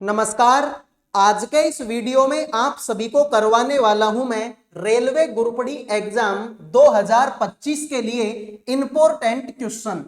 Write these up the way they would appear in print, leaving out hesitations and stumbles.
नमस्कार। आज के इस वीडियो में आप सभी को करवाने वाला हूं मैं रेलवे ग्रुप डी एग्जाम 2025 के लिए इंपॉर्टेंट क्वेश्चन।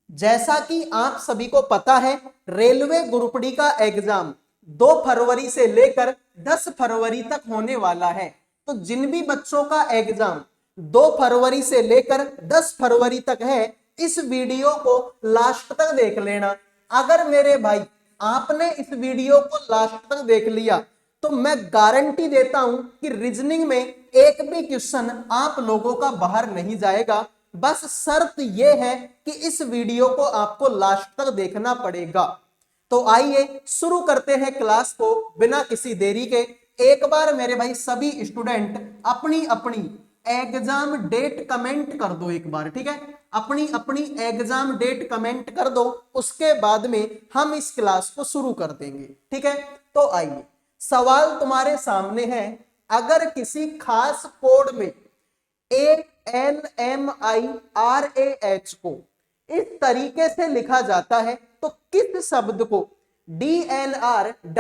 जैसा कि आप सभी को पता है, रेलवे ग्रुप डी का एग्जाम 2 फरवरी से लेकर 10 फरवरी तक होने वाला है। तो जिन भी बच्चों का एग्जाम 2 फरवरी से लेकर 10 फरवरी तक है, इस वीडियो को लास्ट तक देख लेना। अगर मेरे भाई आपने इस वीडियो को लास्ट तक देख लिया तो मैं गारंटी देता हूं कि रीजनिंग में एक भी क्वेश्चन आप लोगों का बाहर नहीं जाएगा। बस शर्त यह है कि इस वीडियो को आपको लास्ट तक देखना पड़ेगा। तो आइए शुरू करते हैं क्लास को बिना किसी देरी के। एक बार मेरे भाई सभी स्टूडेंट अपनी अपनी एग्जाम डेट कमेंट कर दो एक बार, ठीक है। अपनी अपनी एग्जाम डेट कमेंट कर दो, उसके बाद में हम इस क्लास को शुरू कर देंगे, ठीक है। तो आइए, सवाल तुम्हारे सामने है। अगर किसी खास कोड में ALMIRAH को इस तरीके से लिखा जाता है तो किस शब्द को DNRWLUA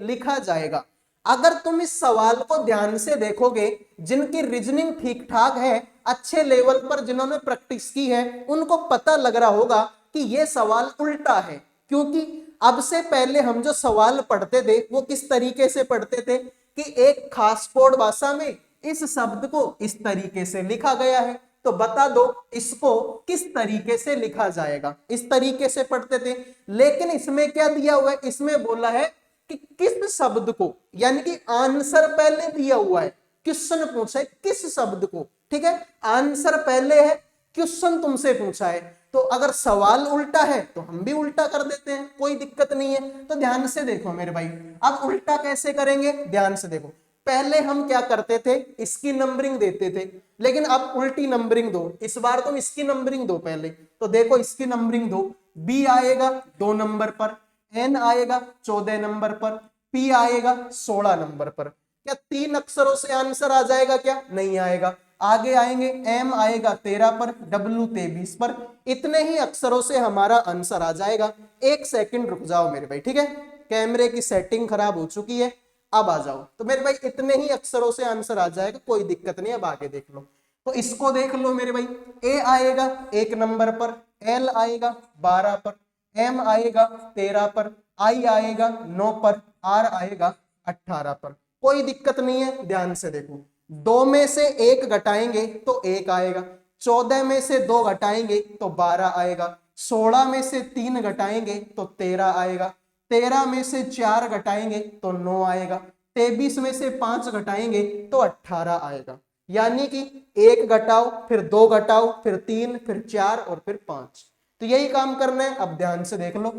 लिखा जाएगा। अगर तुम इस सवाल को ध्यान से देखोगे, जिनकी रीजनिंग ठीक ठाक है, अच्छे लेवल पर जिन्होंने प्रैक्टिस की है, उनको पता लग रहा होगा कि यह सवाल उल्टा है। क्योंकि अब से पहले हम जो सवाल पढ़ते थे वो किस तरीके से पढ़ते थे कि एक खास कोड भाषा में इस शब्द को इस तरीके से लिखा गया है, तो बता दो इसको किस तरीके से लिखा जाएगा। इस तरीके से पढ़ते थे। लेकिन इसमें क्या दिया हुआ है, इसमें बोला है कि किस शब्द को, यानी कि आंसर पहले दिया हुआ है, क्वेश्चन पूछा है किस शब्द को, ठीक है। आंसर पहले है, क्वेश्चन तुमसे पूछा है। तो अगर सवाल उल्टा है तो हम भी उल्टा कर देते हैं, कोई दिक्कत नहीं है। तो ध्यान से देखो मेरे भाई, अब उल्टा कैसे करेंगे, ध्यान से देखो। पहले हम क्या करते थे, इसकी नंबरिंग देते थे, लेकिन अब उल्टी नंबरिंग दो। इस बार तुम इसकी नंबरिंग दो पहले। तो देखो इसकी नंबरिंग दो। बी आएगा 2 नंबर पर, एन आएगा 14 नंबर पर, पी आएगा 16 नंबर पर। क्या 3 अक्षरों से आंसर आ जाएगा? क्या नहीं आएगा। आगे आएंगे, एम आएगा 13 पर, डब्ल्यू 23 पर। इतने ही अक्षरों से हमारा आंसर आ जाएगा। एक सेकंड रुक जाओ मेरे भाई, ठीक है। कैमरे की सेटिंग खराब हो चुकी है, अब आ जाओ। तो मेरे भाई इतने ही अक्षरों से आंसर आ जाएगा, कोई दिक्कत नहीं। अब आगे देख लो। तो इसको देख लो मेरे भाई, ए आएगा 1 नंबर पर, एल आएगा 12 पर, एम आएगा 13 पर, आई आएगा 9 पर, आर आएगा 18 पर। कोई दिक्कत नहीं है, ध्यान से देखो। 2 में से 1 घटाएंगे तो 1 आएगा, 14 में से 2 घटाएंगे तो 12 आएगा, 16 में से 3 घटाएंगे तो 13 आएगा, 13 में से 4 घटाएंगे तो 9 आएगा, 23 में से 5 घटाएंगे तो 18 आएगा। यानी कि 1 घटाओ, फिर 2 घटाओ, फिर 3, फिर 4 और फिर 5। तो यही काम करना है। अब ध्यान से देख लो।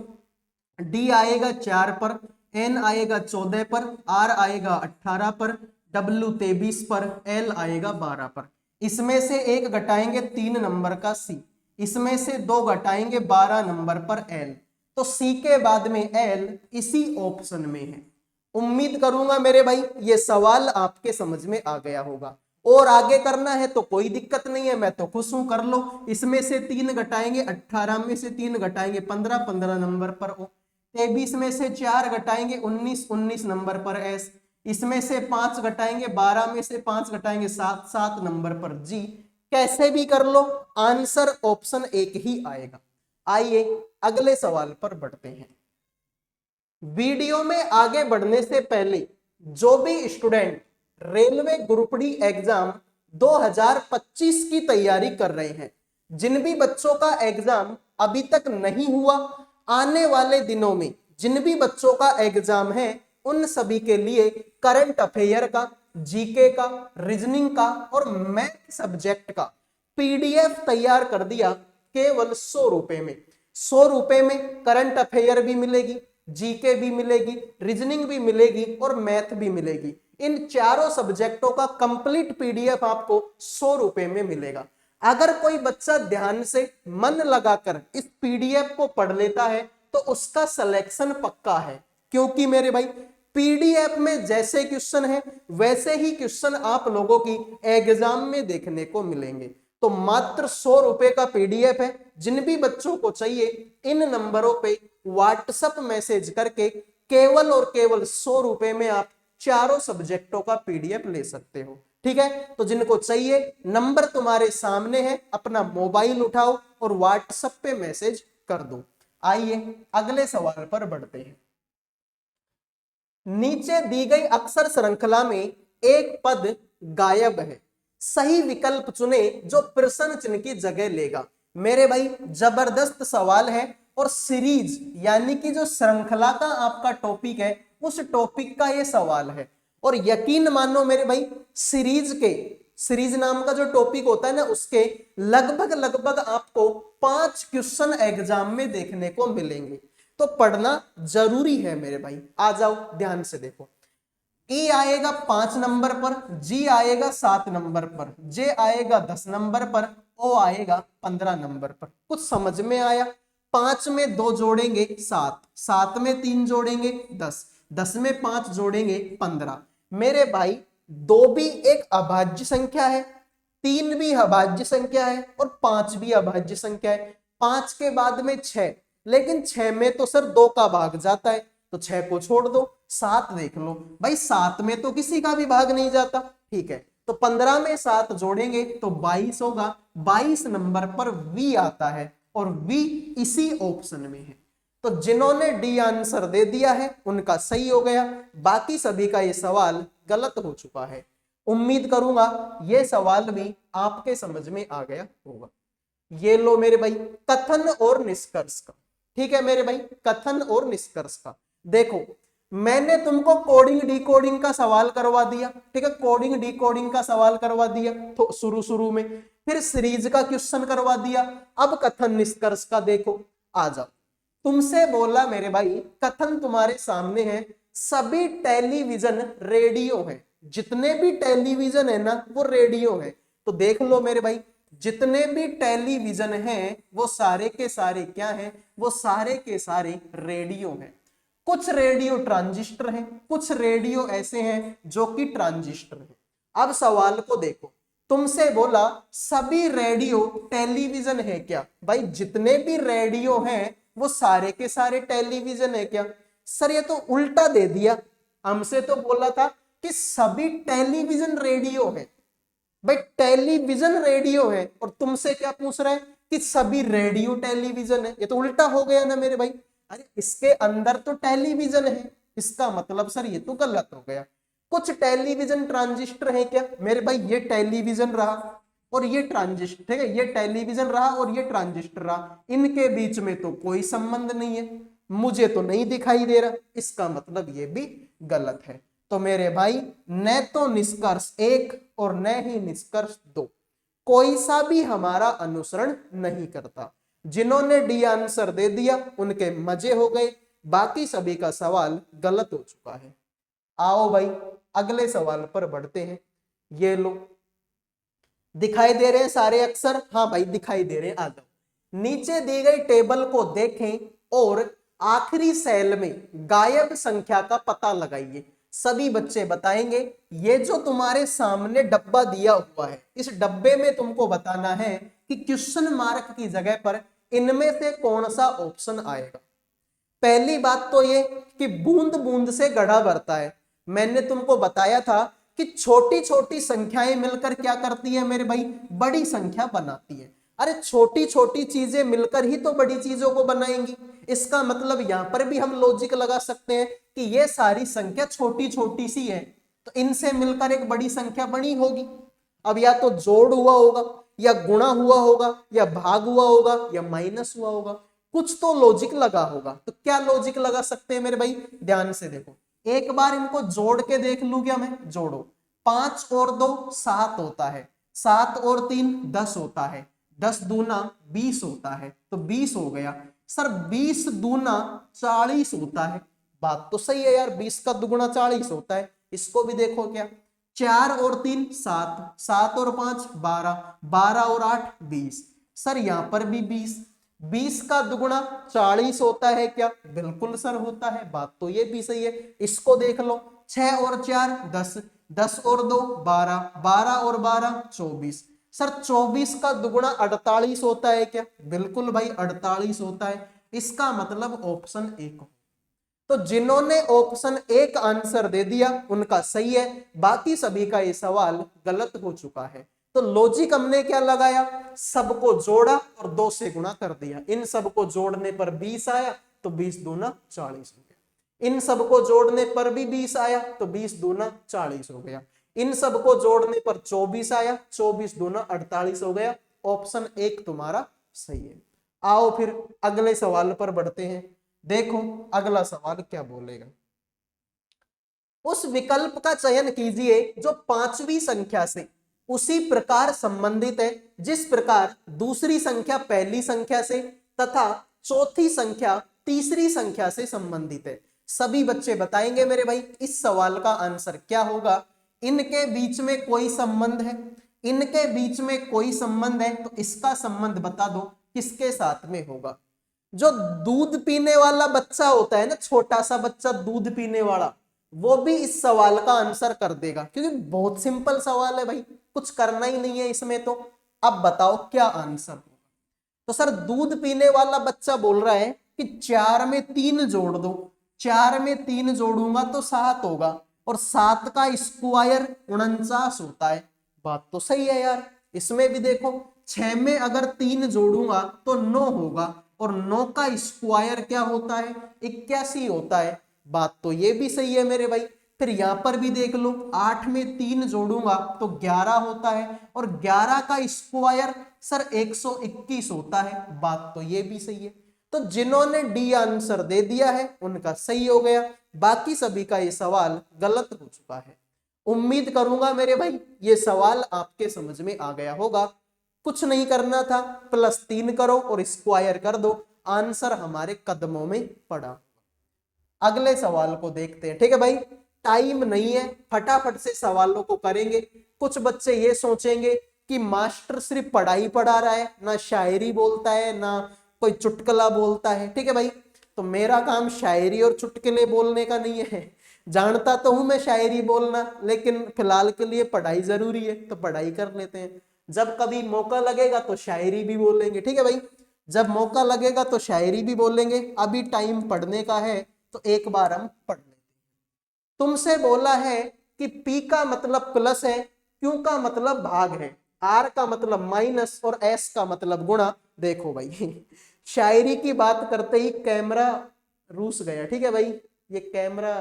डी आएगा 4 पर, एन आएगा 14 पर, आर आएगा 18 पर, डब्ल्यू 23 पर, एल आएगा 12 पर। इसमें से 1 घटाएंगे 3 नंबर का सी, इसमें से 2 घटाएंगे 12 नंबर पर एल। तो सी के बाद में एल इसी ऑप्शन में है। उम्मीद करूंगा मेरे भाई ये सवाल आपके समझ में आ गया होगा। और आगे करना है तो कोई दिक्कत नहीं है, मैं तो खुश हूं, कर लो। इसमें से 3 घटाएंगे 18 में से 3 घटाएंगे 15, 15 नंबर पर ओ। 23 में से 4 घटाएंगे 19, 19 नंबर पर एस। इसमें से 5 घटाएंगे 12 में से 5 घटाएंगे 7, 7 नंबर पर जी। कैसे भी कर लो, आंसर ऑप्शन 1 ही आएगा। आइए अगले सवाल पर बढ़ते हैं। वीडियो में आगे बढ़ने से पहले जो भी student railway group D exam 2025 की तैयारी कर रहे हैं, जिन भी बच्चों का एग्जाम अभी तक नहीं हुआ, आने वाले दिनों में जिन भी बच्चों का एग्जाम है, उन सभी के लिए करंट अफेयर का, जीके का, रीजनिंग का और मैथ सब्जेक्ट का पीडीएफ तैयार कर दिया केवल 100 रुपए में। 100 रुपए में करंट अफेयर भी मिलेगी, जीके भी मिलेगी, रीजनिंग भी मिलेगी और मैथ भी मिलेगी। इन चारों सब्जेक्टों का कंप्लीट पीडीएफ आपको 100 रुपए में मिलेगा। अगर कोई बच्चा ध्यान से मन लगाकर इस पीडीएफ को पढ़ लेता है तो उसका सिलेक्शन पक्का है। क्योंकि मेरे भाई पीडीएफ में जैसे क्वेश्चन है वैसे ही क्वेश्चन आप लोगों की एग्जाम में देखने को मिलेंगे। तो मात्र 100 रुपए का पीडीएफ है। जिन भी बच्चों को चाहिए इन नंबरों पे व्हाट्सएप मैसेज करके केवल और केवल 100 रुपए में आप चारों सब्जेक्टों का पीडीएफ ले सकते हो। ठीक है, तो जिनको चाहिए नंबर तुम्हारे सामने है, अपना मोबाइल उठाओ और व्हाट्सएप पे मैसेज कर दो। आइए अगले सवाल पर बढ़ते हैं। नीचे दी गई अक्षर श्रृंखला में एक पद गायब है, सही विकल्प चुने जो प्रश्न चिन्ह की जगह लेगा। मेरे भाई जबरदस्त सवाल है और सीरीज यानी कि जो श्रृंखला का आपका टॉपिक है उस टॉपिक का ये सवाल है। और यकीन मानो मेरे भाई सीरीज नाम का जो टॉपिक होता है ना उसके लगभग आपको 5 क्वेश्चन एग्जाम में देखने को मिलेंगे, तो पढ़ना जरूरी है मेरे भाई। आ जाओ ध्यान से देखो। ई आएगा 5 नंबर पर, जी आएगा 7 नंबर पर, जे आएगा 10 नंबर पर, ओ आएगा 15 नंबर पर। कुछ समझ में आया? 5 में 2 जोड़ेंगे 7, 7 में 3 जोड़ेंगे 10, 10 में 5 जोड़ेंगे 15। मेरे भाई 2 भी एक अभाज्य संख्या है, 3 भी अभाज्य संख्या है और 5 भी अभाज्य संख्या है। 5 के बाद में 6, लेकिन 6 में तो सर 2 का भाग जाता है, तो 6 को छोड़ दो। 7 देख लो भाई, 7 में तो किसी का भी भाग नहीं जाता। ठीक है, तो 15 में 7 जोड़ेंगे तो 22 होगा। 22 नंबर पर वी आता है और वी इसी ऑप्शन में है। तो जिन्होंने डी आंसर दे दिया है उनका सही हो गया, बाकी सभी का ये सवाल गलत हो चुका है। उम्मीद करूंगा ये सवाल भी आपके समझ में आ गया होगा। ये लो मेरे भाई कथन और निष्कर्ष का। ठीक है मेरे भाई, कथन और निष्कर्ष का देखो, मैंने तुमको कोडिंग डिकोडिंग का सवाल करवा दिया। ठीक है, कोडिंग डिकोडिंग का सवाल करवा दिया तो शुरू में, फिर सीरीज का क्वेश्चन करवा दिया। अब कथन निष्कर्ष का देखो, आ जाओ। तुमसे बोला मेरे भाई कथन तुम्हारे सामने है, सभी टेलीविजन रेडियो है, जितने भी टेलीविजन है ना वो रेडियो है। तो देख लो मेरे भाई, जितने भी टेलीविजन हैं वो सारे के सारे क्या हैं? वो सारे के सारे रेडियो हैं। कुछ रेडियो ट्रांजिस्टर हैं, कुछ रेडियो ऐसे हैं जो कि ट्रांजिस्टर हैं। अब सवाल को देखो, तुमसे बोला सभी रेडियो टेलीविजन है क्या? भाई जितने भी रेडियो हैं वो सारे के सारे टेलीविजन है क्या? सर ये तो उल्टा दे दिया, हमसे तो बोला था कि सभी टेलीविजन रेडियो है। भाई टेलीविजन रेडियो है और तुमसे क्या पूछ रहा है कि सभी रेडियो टेलीविजन है। ये तो उल्टा हो गया ना मेरे भाई। अरे इसके अंदर तो टेलीविजन है, इसका मतलब सर ये तो गलत हो गया। कुछ टेलीविजन ट्रांजिस्टर है क्या? मेरे भाई ये टेलीविजन रहा और ये ट्रांजिस्टर, ठीक है, ये टेलीविजन रहा और ये ट्रांजिस्टर रहा, इनके बीच में तो कोई संबंध नहीं है, मुझे तो नहीं दिखाई दे रहा, इसका मतलब ये भी गलत है। तो मेरे भाई न तो निष्कर्ष 1 और न ही निष्कर्ष 2 कोई सा भी हमारा अनुसरण नहीं करता। जिन्होंने डी आंसर दे दिया उनके मजे हो गए, बाकी सभी का सवाल गलत हो चुका है। आओ भाई अगले सवाल पर बढ़ते हैं। ये लो, दिखाई दे रहे हैं सारे अक्षर? हाँ भाई दिखाई दे रहे हैं। आ जाओ, नीचे दी गई टेबल को देखें और आखिरी सेल में गायब संख्या का पता लगाइए। सभी बच्चे बताएंगे। ये जो तुम्हारे सामने डब्बा दिया हुआ है, इस डब्बे में तुमको बताना है कि क्वेश्चन मार्क की जगह पर इनमें से कौन सा ऑप्शन आएगा। पहली बात तो ये कि बूंद बूंद से गड्ढा भरता है। मैंने तुमको बताया था कि छोटी छोटी संख्याएं मिलकर क्या करती है मेरे भाई? बड़ी संख्या बनाती है। अरे छोटी छोटी चीजें मिलकर ही तो बड़ी चीजों को बनाएंगी। इसका मतलब यहां पर भी हम लॉजिक लगा सकते हैं कि ये सारी संख्या छोटी छोटी सी है, तो इनसे मिलकर एक बड़ी संख्या बनी होगी। अब या तो जोड़ हुआ होगा, या गुणा हुआ होगा, या भाग हुआ होगा, या माइनस हुआ होगा, कुछ तो लॉजिक लगा होगा। तो क्या लॉजिक लगा सकते हैं मेरे भाई? ध्यान से देखो, एक बार इनको जोड़ के देख लूं क्या मैं? जोड़ो, 5 और 2 7 होता है, 7 और 3 10 होता है, 10 दूना 20 होता है, तो 20 हो गया। सर 20 दूना 40 होता है। बात तो सही है यार, 20 का दुगुना 40 होता है। इसको भी देखो क्या, 4 और 3 7, 7 और 5 12, 12 और 8 20। सर यहां पर भी 20, 20 का दुगुना 40 होता है क्या? बिल्कुल सर होता है, बात तो ये भी सही है। इसको देख लो, 6 और 4 10, 10 और 2 12, 12 और 12 24। सर 24 का दुगुना 48 होता है क्या? बिल्कुल भाई 48 होता है। इसका मतलब ऑप्शन एक हो। तो जिन्होंने ऑप्शन एक आंसर दे दिया उनका सही है, बाकी सभी का ये सवाल गलत हो चुका है। तो लॉजिक हमने क्या लगाया, सबको जोड़ा और 2 से गुणा कर दिया। इन सबको जोड़ने पर 20 आया तो 20 दूना 40 हो गया। इन सबको जोड़ने पर भी 20 आया तो 20 दूना 40 हो गया। इन सबको जोड़ने पर 24 आया, 24 दूना 48 हो गया। ऑप्शन एक तुम्हारा सही है। आओ फिर अगले सवाल पर बढ़ते हैं। देखो अगला सवाल क्या बोलेगा। उस विकल्प का चयन कीजिए जो 5वीं संख्या से उसी प्रकार संबंधित है जिस प्रकार दूसरी संख्या पहली संख्या से तथा चौथी संख्या तीसरी संख्या से संबंधित है। सभी बच्चे बताएंगे मेरे भाई इस सवाल का आंसर क्या होगा। इनके बीच में कोई संबंध है, इनके बीच में कोई संबंध है, तो इसका संबंध बता दो किसके साथ में होगा। जो दूध पीने वाला बच्चा होता है ना, छोटा सा बच्चा दूध पीने वाला, वो भी इस सवाल का आंसर कर देगा, क्योंकि बहुत सिंपल सवाल है भाई, कुछ करना ही नहीं है इसमें। तो अब बताओ क्या आंसर होगा। तो सर दूध पीने वाला बच्चा बोल रहा है कि 4 में 3 जोड़ दो, 4 में 3 जोड़ूंगा तो 7 होगा, और 7 का स्क्वायर 49 होता है। बात तो सही है यार। इसमें भी देखो 6 में अगर 3 जोड़ूंगा तो 9 होगा, और 9 का स्क्वायर क्या होता है, 81 होता है। बात तो ये भी सही है मेरे भाई। फिर यहां पर भी देख लो 8 में 3 जोड़ूंगा तो 11 होता है, और 11 का स्क्वायर सर 121 होता है। बात तो ये भी सही है। तो जिन्होंने डी आंसर दे दिया है उनका सही हो गया, बाकी सभी का ये सवाल गलत हो चुका है। उम्मीद करूंगा मेरे भाई ये सवाल आपके समझ में आ गया होगा। कुछ नहीं करना था, +3 करो और स्क्वायर कर दो, आंसर हमारे कदमों में पड़ा। अगले सवाल को देखते हैं, ठीक है भाई। टाइम नहीं है, फटाफट से सवालों को करेंगे। कुछ बच्चे ये सोचेंगे कि मास्टर सिर्फ पढ़ाई पढ़ा रहा है, ना शायरी बोलता है ना कोई चुटकुला बोलता है, ठीक है भाई। तो मेरा काम शायरी और चुटकुले बोलने का नहीं है। जानता तो हूं मैं शायरी बोलना, लेकिन फिलहाल के लिए पढ़ाई जरूरी है तो पढ़ाई कर लेते हैं। जब कभी मौका लगेगा तो शायरी भी बोलेंगे, ठीक है भाई। जब मौका लगेगा तो शायरी भी बोलेंगे। अभी टाइम पढ़ने का है तो एक बार हम पढ़ लेते हैं। तुमसे बोला है कि P का मतलब प्लस है, Q का मतलब भाग है, R का मतलब माइनस और S का मतलब गुणा। देखो भाई शायरी की बात करते ही कैमरा रूस गया, ठीक है भाई। ये कैमरा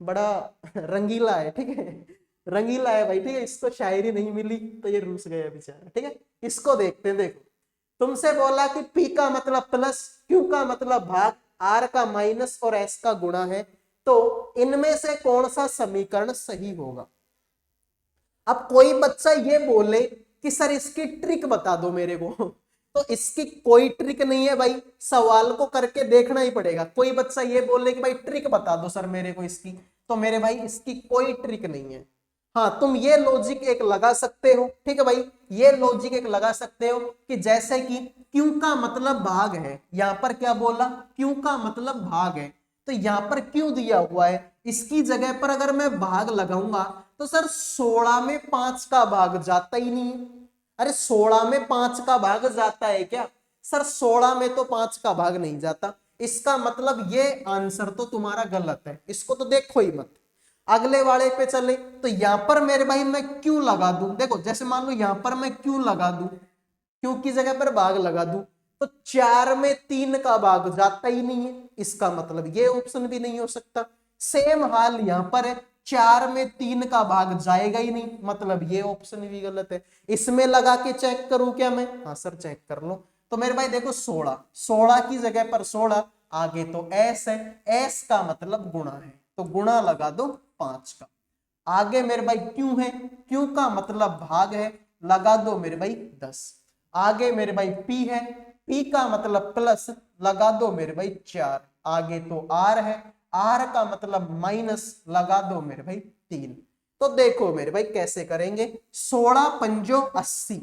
बड़ा रंगीला है, ठीक है, रंगीला है भाई, ठीक है। इसको शायरी नहीं मिली तो ये रूस गया बेचारा, ठीक है। इसको देखते हैं। देखो तुमसे बोला कि P का मतलब प्लस, Q का मतलब भाग, R का माइनस और S का गुणा है, तो इनमें से कौन सा समीकरण सही होगा। अब कोई बच्चा ये बोले कि सर इसकी ट्रिक बता दो मेरे को, तो इसकी कोई ट्रिक नहीं है भाई, सवाल को करके देखना ही पड़ेगा। कोई बच्चा ये बोले कि भाई ट्रिक बता दो सर मेरे को इसकी, तो मेरे भाई इसकी कोई ट्रिक नहीं है। हाँ तुम ये लॉजिक एक लगा सकते हो, ठीक है भाई, ये लॉजिक एक लगा सकते हो कि जैसे कि Q का मतलब भाग है, यहां पर क्या बोला, Q का मतलब भाग है, तो यहां पर Q दिया हुआ है, इसकी जगह पर अगर मैं भाग लगाऊंगा तो सर 16 में 5 का भाग जाता ही नहीं है। अरे 16 में 5 का भाग जाता है क्या सर, 16 में तो 5 का भाग नहीं जाता। इसका मतलब ये आंसर तो तुम्हारा गलत है, इसको तो देखो ही मत। अगले वाले पे चले तो यहां पर मेरे भाई मैं क्यों लगा दूं, देखो जैसे मान लो यहां पर मैं क्यों लगा दूं, क्यों की जगह पर भाग लगा दूं, तो 4 में 3 का भाग जाता ही नहीं है, इसका मतलब ये ऑप्शन भी नहीं हो सकता। सेम हाल यहां पर है, 4 में 3 का भाग जाएगा ही नहीं, मतलब ये ऑप्शन भी गलत है। इसमें लगा के चेक करूं क्या मैं, हाँ सर चेक कर लो। तो मेरे भाई देखो 16 की जगह पर 16, आगे तो S है, S का मतलब गुणा है, तो गुणा लगा दो 5 का। आगे मेरे भाई क्यों है, क्यों का मतलब भाग है, लगा दो मेरे भाई 10। आगे मेरे भाई P है, P का मतलब प्लस, लगा दो मेरे भाई 4। आगे तो R है, R का मतलब माइनस, लगा दो मेरे भाई 3। तो देखो मेरे भाई कैसे करेंगे, 16 पंजो 80,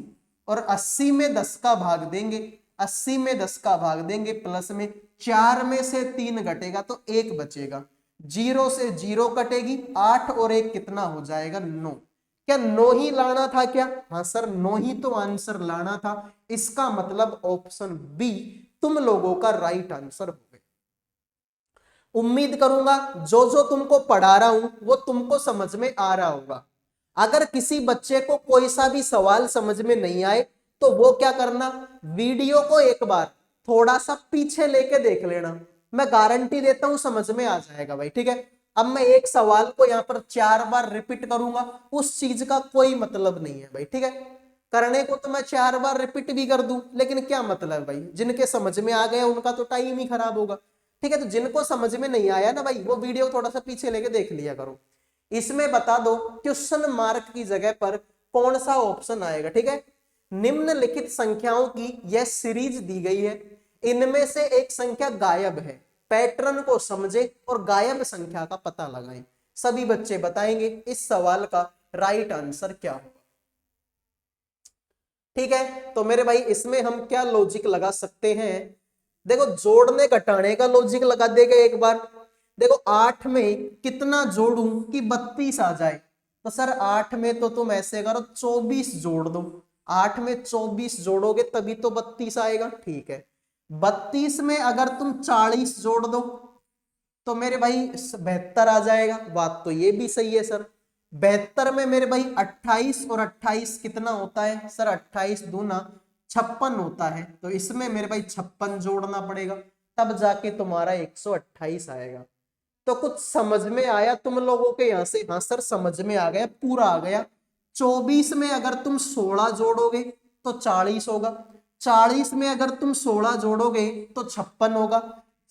और 80 में 10 का भाग देंगे, 80 में 10 का भाग देंगे, प्लस में 4 में से 3 घटेगा तो 1 बचेगा, 0 से 0 कटेगी, 8 और 1 कितना हो जाएगा 9। क्या 9 ही लाना था क्या, हाँ सर 9 ही तो आंसर लाना था। इसका मतलब ऑप्शन बी तुम लोगों का राइट आंसर हो गया। उम्मीद करूंगा जो जो तुमको पढ़ा रहा हूं वो तुमको समझ में आ रहा होगा। अगर किसी बच्चे को कोई सा भी सवाल समझ में नहीं आए तो वो क्या करना, वीडियो को एक बार थोड़ा सा पीछे लेके देख लेना, मैं गारंटी देता हूं समझ में आ जाएगा भाई, ठीक है। अब मैं एक सवाल को यहाँ पर 4 बार रिपीट करूंगा, उस चीज का कोई मतलब नहीं है भाई, ठीक है। करने को तो मैं 4 बार रिपीट भी कर दूं, लेकिन क्या मतलब भाई, जिनके समझ में आ गया उनका तो टाइम ही खराब होगा, ठीक है। तो जिनको समझ में नहीं आया ना भाई, वो वीडियो थोड़ा सा पीछे लेके देख लिया करो। इसमें बता दो क्वेश्चन मार्क की जगह पर कौन सा ऑप्शन आएगा, ठीक है। निम्नलिखित संख्याओं की यह सीरीज दी गई है, इनमें से एक संख्या गायब है, पैटर्न को समझे और गायब संख्या का पता लगाएं। सभी बच्चे बताएंगे इस सवाल का राइट आंसर क्या होगा, ठीक है। तो मेरे भाई इसमें हम क्या लॉजिक लगा सकते हैं, देखो जोड़ने घटाने का लॉजिक लगा देगा एक बार। देखो 8 में कितना जोड़ूं कि 32 आ जाए, तो सर 8 में तो तुम ऐसे करो 24 जोड़ दो, 8 में 24 जोड़ोगे तभी तो 32 आएगा, ठीक है। 32 में अगर तुम 40 जोड़ दो तो मेरे भाई 72 आ जाएगा, बात तो ये भी सही है सर। 72 में मेरे भाई 28 और 28 कितना होता है सर, 28 दूना 56 होता है, तो इसमें मेरे भाई 56 जोड़ना पड़ेगा, तब जाके तुम्हारा 128 आएगा। तो कुछ समझ में आया तुम लोगों के यहाँ से, हाँ सर समझ में आ गया, पूरा आ गया। 24 में अगर तुम 16 जोड़ोगे तो 40 होगा, 40 में अगर तुम 16 जोड़ोगे तो 56 होगा,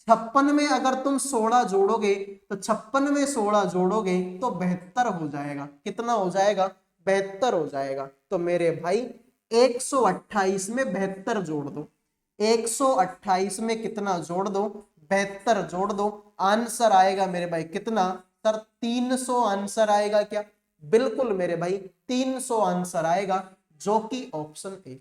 56 में अगर तुम 16 जोड़ोगे तो 56 में 16 जोड़ोगे तो 72 हो जाएगा, कितना हो जाएगा, 72 हो जाएगा। तो मेरे भाई 128 में 72 जोड़ दो, 128 में कितना जोड़ दो, 72 जोड़ दो, आंसर आएगा मेरे भाई कितना सर, 300 आंसर आएगा क्या, बिल्कुल मेरे भाई 300 आंसर आएगा, जो कि ऑप्शन 1।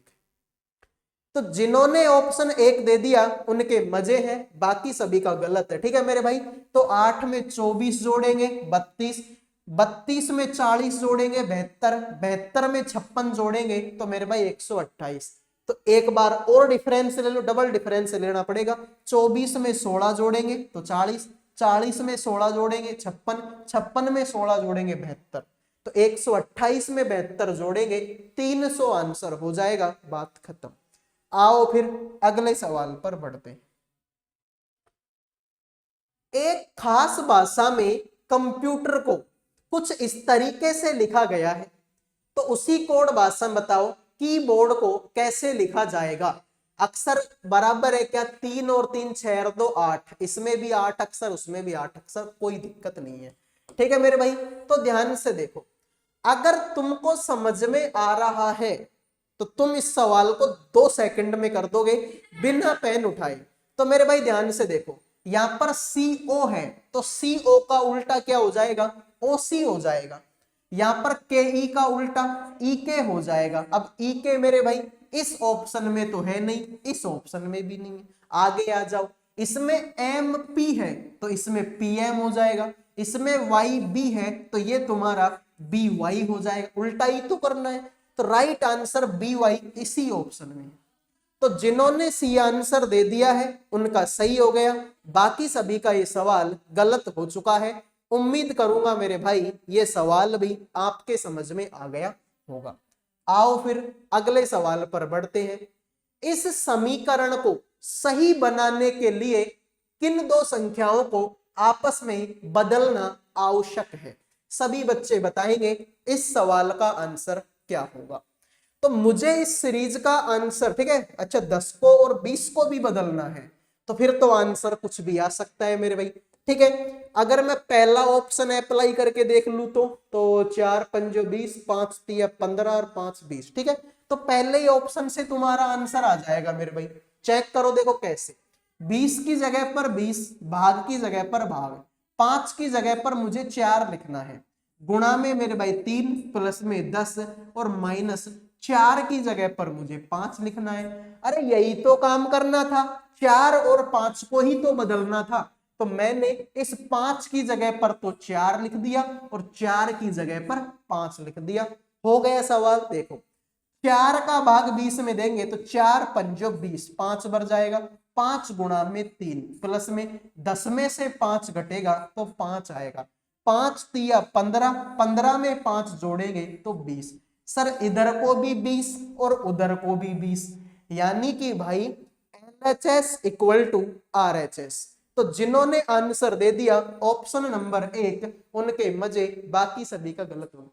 तो जिन्होंने ऑप्शन 1 दे दिया उनके मजे हैं, बाकी सभी का गलत है, ठीक है मेरे भाई। तो 8 में 24 जोड़ेंगे 32, 32 में 40 जोड़ेंगे 72, 72 में 56 जोड़ेंगे तो मेरे भाई 128। तो एक बार और डिफरेंस ले लो, डबल डिफरेंस लेना पड़ेगा, 24 में 16 जोड़ेंगे तो 40, 40 में 16 जोड़ेंगे 56, 56 में 16 जोड़ेंगे 72, तो 128 में 72 जोड़ेंगे 300 आंसर हो जाएगा, बात खत्म। आओ फिर अगले सवाल पर बढ़ते हैं। एक खास भाषा में कंप्यूटर को कुछ इस तरीके से लिखा गया है, तो उसी कोड भाषा में बताओ कीबोर्ड को कैसे लिखा जाएगा। अक्षर बराबर है क्या, 3 और 3 6 और 2 8, इसमें भी 8 अक्षर उसमें भी 8 अक्षर, कोई दिक्कत नहीं है, ठीक है मेरे भाई। तो ध्यान से देखो, अगर तुमको समझ में आ रहा है तो तुम इस सवाल को 2 सेकंड में कर दोगे बिना पेन उठाए। तो मेरे भाई ध्यान से देखो, यहां पर CO है तो CO का उल्टा क्या हो जाएगा, OC हो जाएगा। यहां पर KE का उल्टा EK हो जाएगा। अब EK मेरे भाई इस ऑप्शन में तो है नहीं, इस ऑप्शन में भी नहीं है, आगे आ जाओ, इसमें MP है तो इसमें PM हो जाएगा, इसमें YB है तो ये तुम्हारा BY हो जाएगा, उल्टा ही तो करना है। तो राइट आंसर BY इसी ऑप्शन में। तो जिन्होंने सी आंसर दे दिया है उनका सही हो गया, बाकी सभी का ये सवाल गलत हो चुका है। उम्मीद करूंगा मेरे भाई ये सवाल भी आपके समझ में आ गया होगा। आओ फिर अगले सवाल पर बढ़ते हैं। इस समीकरण को सही बनाने के लिए किन 2 संख्याओं को आपस में बदलना आवश्यक है, सभी बच्चे बताएंगे इस सवाल का आंसर क्या होगा। तो मुझे इस सीरीज का आंसर, ठीक है, अच्छा 10 को और 20 को भी बदलना है, तो फिर तो आंसर कुछ भी आ सकता है मेरे भाई, ठीक है। अगर मैं पहला ऑप्शन अप्लाई करके देख लूं तो 4 5 20, 5 3 15 और 5 20, ठीक है। तो पहले ही ऑप्शन से तुम्हारा आंसर आ जाएगा मेरे भाई। चेक करो, देखो कैसे, 20 की जगह पर 20, भाग की जगह पर भाग, 5 की जगह पर मुझे 4 लिखना है, गुणा में मेरे भाई 3, प्लस में 10 और माइनस 4 की जगह पर मुझे 5 लिखना है। अरे यही तो काम करना था, 4 और 5 को ही तो बदलना था। तो मैंने इस 5 की जगह पर तो 4 लिख दिया और 4 की जगह पर 5 लिख दिया, हो गया सवाल। देखो 4 का भाग 20 में देंगे तो 4 पंजो 20, 5 बढ़ जाएगा, 5 गुणा में 3 प्लस में 10 में से 5 घटेगा तो 5 आएगा। 5 तिया 15, 15 में 5 जोड़ेंगे तो 20। सर इधर को भी 20 और उधर को भी 20, यानी कि भाई LHS इक्वल टू RHS। तो जिन्होंने आंसर दे दिया ऑप्शन नंबर 1 उनके मजे, बाकी सभी का गलत होगा।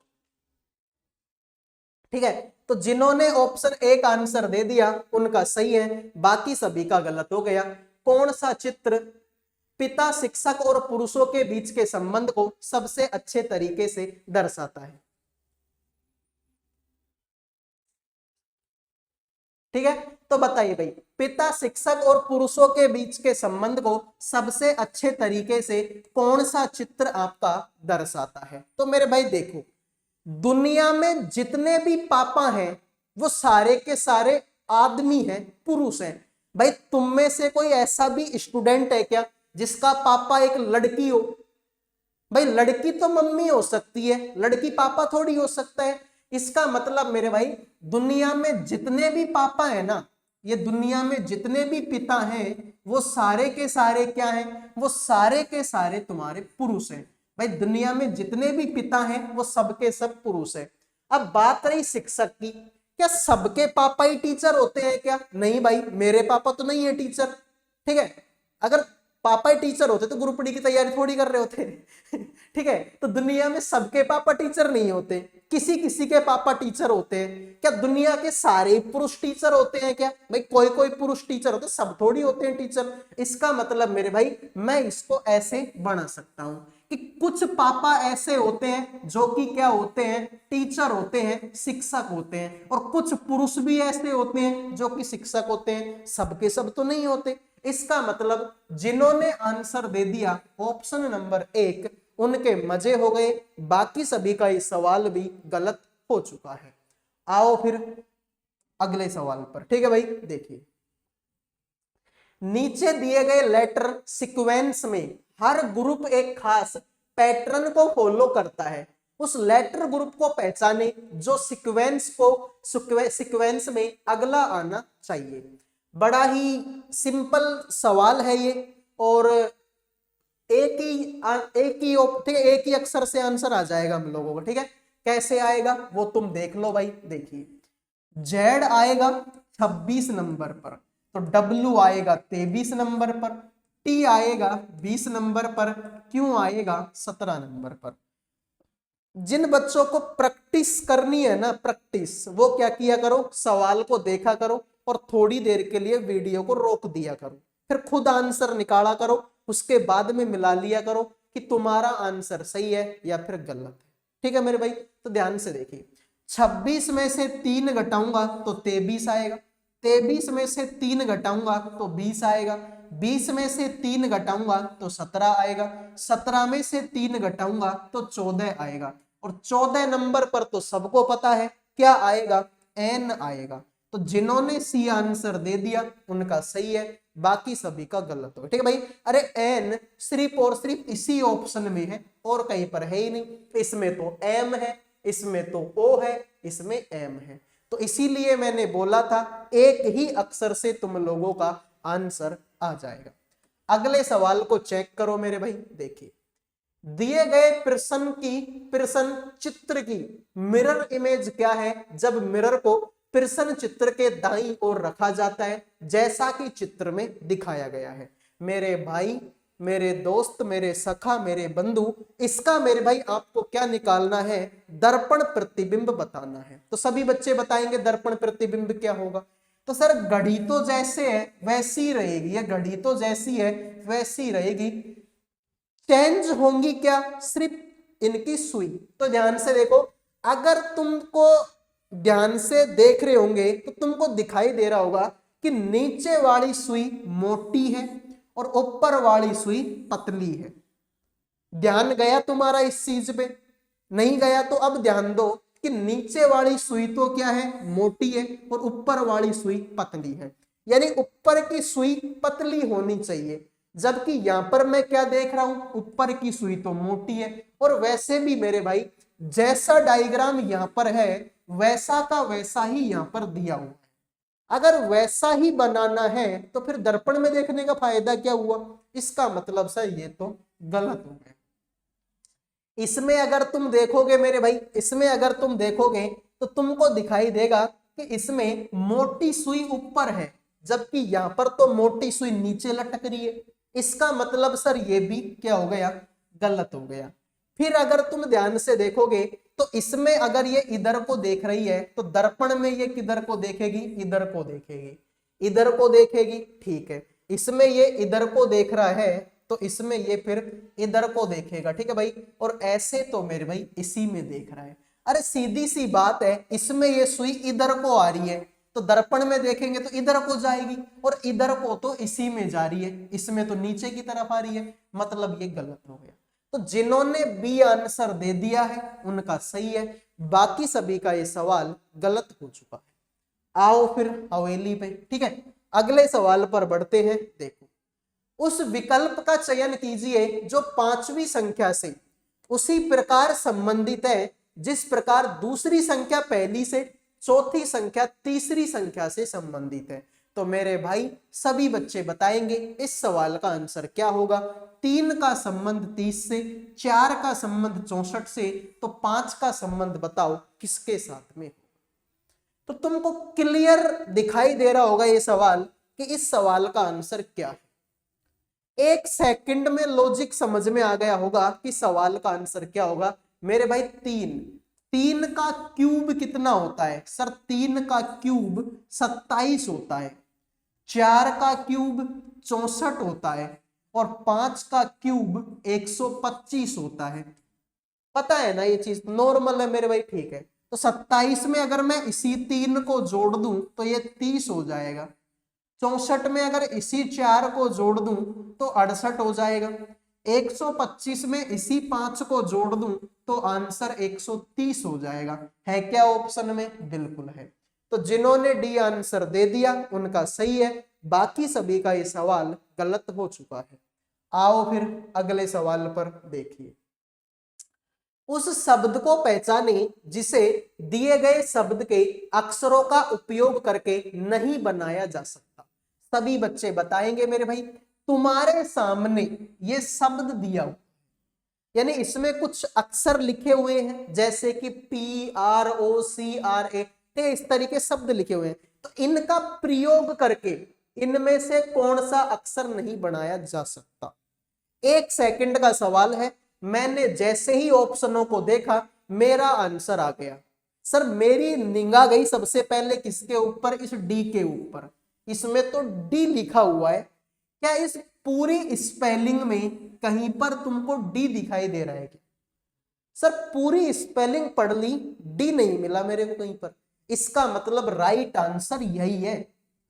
ठीक है, तो जिन्होंने ऑप्शन 1 आंसर दे दिया उनका सही है, बाकी सभी का गलत हो गया। कौन सा चित्र पिता शिक्षक और पुरुषों के बीच के संबंध को सबसे अच्छे तरीके से दर्शाता है? ठीक है, तो बताइए भाई, पिता शिक्षक और पुरुषों के बीच के संबंध को सबसे अच्छे तरीके से कौन सा चित्र आपका दर्शाता है? तो मेरे भाई देखो, दुनिया में जितने भी पापा हैं वो सारे के सारे आदमी हैं, पुरुष हैं। भाई तुम में से कोई ऐसा भी स्टूडेंट है क्या जिसका पापा एक लड़की हो? भाई लड़की तो मम्मी हो सकती है, लड़की पापा थोड़ी हो सकता है। इसका मतलब मेरे भाई दुनिया में जितने भी पापा है ना, ये दुनिया में जितने भी पिता हैं वो सारे के सारे क्या हैं? वो सारे के सारे तुम्हारे पुरुष हैं। भाई दुनिया में जितने भी पिता हैं वो सबके सब पुरुष हैं। अब बात रही शिक्षक की, क्या सबके पापा ही टीचर होते हैं क्या? नहीं भाई, मेरे पापा तो नहीं है टीचर। ठीक है, अगर पापा ही टीचर होते तो ग्रुप डी की तैयारी थोड़ी कर रहे होते। ठीक है, तो दुनिया में सबके पापा टीचर नहीं होते, किसी किसी के पापा टीचर होते हैं। क्या दुनिया के सारे पुरुष टीचर होते हैं क्या? भाई कोई कोई पुरुष टीचर होते, सब थोड़ी होते हैं टीचर। इसका मतलब मेरे भाई मैं इसको ऐसे बना सकता हूं कि कुछ पापा ऐसे होते हैं जो कि क्या होते हैं? टीचर होते हैं, शिक्षक होते हैं। और कुछ पुरुष भी ऐसे होते हैं जो कि शिक्षक होते हैं, सबके सब तो नहीं होते। इसका मतलब जिन्होंने आंसर दे दिया ऑप्शन नंबर 1 उनके मजे हो गए, बाकी सभी का ये सवाल भी गलत हो चुका है। आओ फिर अगले सवाल पर। ठीक है भाई, देखिए नीचे दिए गए लेटर सीक्वेंस में हर ग्रुप एक खास पैटर्न को फॉलो करता है। उस लेटर ग्रुप को पहचाने जो सीक्वेंस में अगला आना चाहिए। बड़ा ही सिंपल सवाल है ये, और एक ही अक्षर से आंसर आ जाएगा हम लोगों को। ठीक है, कैसे आएगा वो तुम देख लो भाई। देखिए जेड आएगा 26 नंबर पर, तो डब्ल्यू आएगा 23 नंबर पर, टी आएगा 20 नंबर पर, क्यू आएगा 17 नंबर पर। जिन बच्चों को प्रैक्टिस करनी है ना, प्रैक्टिस, वो क्या किया करो, सवाल को देखा करो और थोड़ी देर के लिए वीडियो को रोक दिया करो, फिर खुद आंसर निकाला करो, उसके बाद में मिला लिया करो कि तुम्हारा आंसर सही है या फिर गलत है। ठीक है मेरे भाई, तो ध्यान से देखिए 26 में से 3 घटाऊंगा तो 23 आएगा, 23 में से 3 घटाऊंगा तो 20 आएगा, 20 में से 3 घटाऊंगा तो 17 आएगा, 17 में से 3 घटाऊंगा तो 14 आएगा। और 14 नंबर पर तो सबको पता है क्या आएगा, एन आएगा। तो जिन्होंने सी आंसर दे दिया उनका सही है, बाकी सभी का गलत होगा। ठीक है भाई, अरे एन सिर्फ और सिर्फ इसी ऑप्शन में है और कहीं पर है ही नहीं। इसमें तो एम है, इसमें तो ओ है, इसमें एम है। तो इसीलिए मैंने बोला था एक ही अक्षर से तुम लोगों का आंसर आ जाएगा। अगले सवाल को चेक करो मेरे भाई। देखिए दिए गए प्रश्न चित्र की मिरर इमेज क्या है जब मिरर को प्रश्न चित्र के दाईं ओर रखा जाता है जैसा कि चित्र में दिखाया गया है। मेरे भाई, मेरे दोस्त, मेरे सखा, मेरे बंधु, इसका मेरे भाई आपको क्या निकालना है, दर्पण प्रतिबिंब बताना है। तो सभी बच्चे बताएंगे दर्पण प्रतिबिंब क्या होगा। तो सर घड़ी तो जैसे है वैसी रहेगी, या घड़ी तो जैसी है वैसी रहेगी, चेंज होंगी क्या, सिर्फ इनकी सुई। तो ध्यान से देखो, अगर तुमको ध्यान से देख रहे होंगे तो तुमको दिखाई दे रहा होगा कि नीचे वाली सुई मोटी है और ऊपर वाली सुई पतली है। ध्यान गया तुम्हारा इस चीज पे? नहीं गया तो अब ध्यान दो कि नीचे वाली सुई तो क्या है, मोटी है, और ऊपर वाली सुई पतली है। यानी ऊपर की सुई पतली होनी चाहिए, जबकि यहां पर मैं क्या देख रहा हूं, ऊपर की सुई तो मोटी है। और वैसे भी मेरे भाई जैसा डायग्राम यहां पर है वैसा का वैसा ही यहां पर दिया हुआ है। अगर वैसा ही बनाना है तो फिर दर्पण में देखने का फायदा क्या हुआ? इसका मतलब सर ये तो गलत हो गया। इसमें अगर तुम देखोगे मेरे भाई, इसमें अगर तुम देखोगे तो तुमको दिखाई देगा कि इसमें मोटी सुई ऊपर है, जबकि यहां पर तो मोटी सुई नीचे लटक रही है। इसका मतलब सर ये भी क्या हो गया? गलत हो गया। फिर अगर तुम ध्यान से देखोगे तो इसमें अगर ये इधर को देख रही है तो दर्पण में ये किधर को देखेगी? इधर को देखेगी। इधर को देखेगी, ठीक है। इसमें ये इधर को देख रहा है तो इसमें ये फिर इधर को देखेगा, ठीक है भाई। और ऐसे तो मेरे भाई इसी में देख रहा है। अरे सीधी सी बात है, इसमें ये सुई इधर को आ रही है तो दर्पण में देखेंगे तो इधर को जाएगी, और इधर को तो इसी में जा रही है, इसमें तो नीचे की तरफ आ रही है, मतलब ये गलत हो गया। तो जिन्होंने बी आंसर दे दिया है उनका सही है, बाकी सभी का ये सवाल गलत हो चुका है। आओ फिर हवेली पे, ठीक है। अगले सवाल पर बढ़ते हैं। देखो, उस विकल्प का चयन कीजिए जो पांचवी संख्या से उसी प्रकार संबंधित है जिस प्रकार दूसरी संख्या पहली से, चौथी संख्या तीसरी संख्या से संबंधित है। तो मेरे भाई सभी बच्चे बताएंगे इस सवाल का आंसर क्या होगा। 3 का संबंध 30 से, 4 का संबंध 64 से, तो 5 का संबंध बताओ किसके साथ में। तो तुमको क्लियर दिखाई दे रहा होगा ये सवाल कि इस सवाल का आंसर क्या है। 1 सेकंड में लॉजिक समझ में आ गया होगा कि सवाल का आंसर क्या होगा। मेरे भाई 3 का क्यूब कितना होता है? सर 3 का क्यूब 27 होता है, 4 का क्यूब 64 होता है, और 5 का क्यूब 125 होता है। पता है ना ये चीज, नॉर्मल है मेरे भाई, ठीक है। तो 27 में अगर मैं इसी 3 को जोड़ दूं तो ये 30 हो जाएगा। 64 में अगर इसी 4 को जोड़ दूं तो 68 हो जाएगा। 125 में इसी 5 को जोड़ दूं तो आंसर 130 हो जाएगा। है क्या ऑप्शन में? बिल्कुल है। तो जिन्होंने डी आंसर दे दिया उनका सही है, बाकी सभी का ये सवाल गलत हो चुका है। आओ फिर अगले सवाल पर देखिए। उस शब्द को पहचाने जिसे दिए गए शब्द के अक्षरों का उपयोग करके नहीं बनाया जा सकता। सभी बच्चे बताएंगे मेरे भाई। तुम्हारे सामने ये शब्द दिया हुआ, यानी इसमें कुछ अक्षर लिखे हुए हैं जैसे कि PROCRA, इस तरीके शब्द लिखे हुए हैं। तो इनका प्रयोग करके इनमें से कौन सा अक्षर नहीं बनाया जा सकता? 1 सेकंड का सवाल है। मैंने जैसे ही ऑप्शनों को देखा मेरा आंसर आ गया। सर मेरी निगाह गई सबसे पहले किसके ऊपर? इस डी के ऊपर। इसमें तो डी लिखा हुआ है, क्या इस पूरी स्पेलिंग में कहीं पर तुमको डी दिखाई दे रहा है क्या? सर पूरी स्पेलिंग पढ़ ली, डी नहीं मिला मेरे को कहीं पर। इसका मतलब राइट आंसर यही है।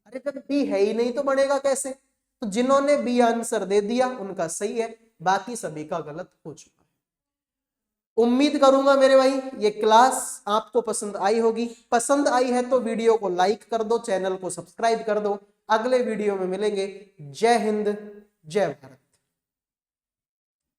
अरे जब डी है ही नहीं तो बनेगा कैसे? तो जिन्होंने बी आंसर दे दिया उनका सही है, बाकी सभी का गलत हो चुका है। उम्मीद करूंगा मेरे भाई ये क्लास आपको पसंद आई होगी। पसंद आई है तो वीडियो को लाइक कर दो, चैनल को सब्सक्राइब कर दो। अगले वीडियो में मिलेंगे। जय हिंद, जय भारत।